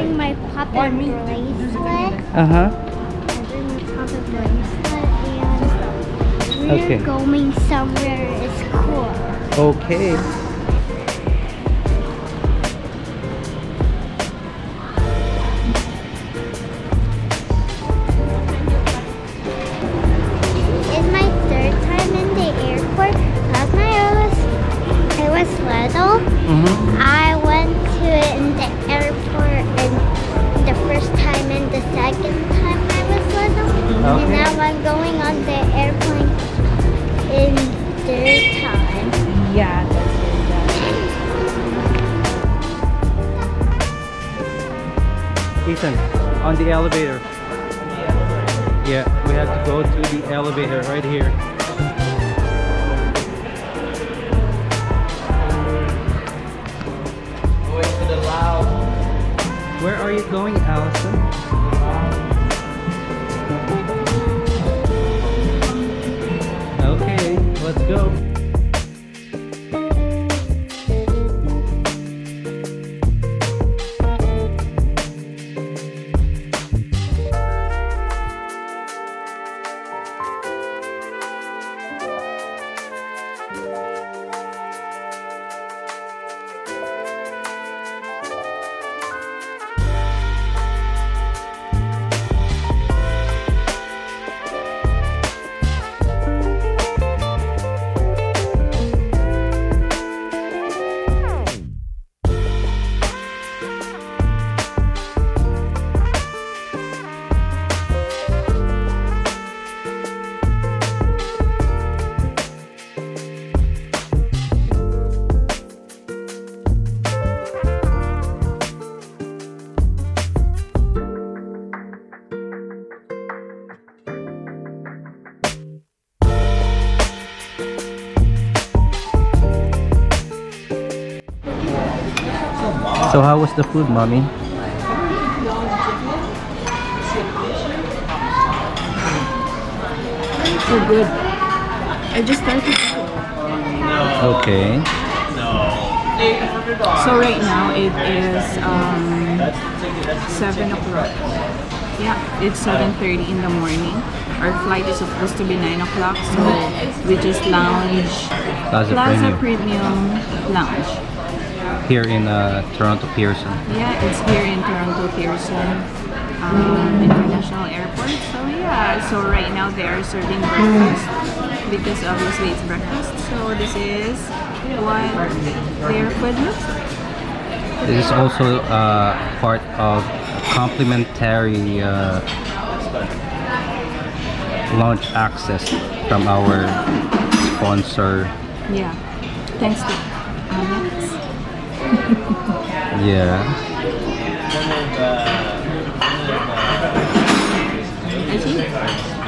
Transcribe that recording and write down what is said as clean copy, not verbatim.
bring my puppet bracelet. Uh-huh. I bring my puppet bracelet and we're going somewhere. It's cool. Okay. It's my third time in the airport. Last night I was little. I went to it in the airport and the first time and the second time I was little. And now I'm going on the airplane in third time. Yeah, that's very Ethan, on the elevator. Yeah, we have to go to the elevator right here. Going to the lounge. Where are you going, Allison? Okay, let's go. So how was the food, Mommy? so good. I just started. Okay. So right now it is 7 o'clock. Yeah, it's 7:30 in the morning. Our flight is supposed to be 9 o'clock, so we just lounge Plaza Premium Lounge. Here in Toronto Pearson. Yeah, it's here in Toronto Pearson International Airport. So yeah, so right now they are serving breakfast because obviously it's breakfast. So this is what their food looks like. This is also part of complimentary launch access from our sponsor. Yeah, thanks to ambiance. Yeah. I see.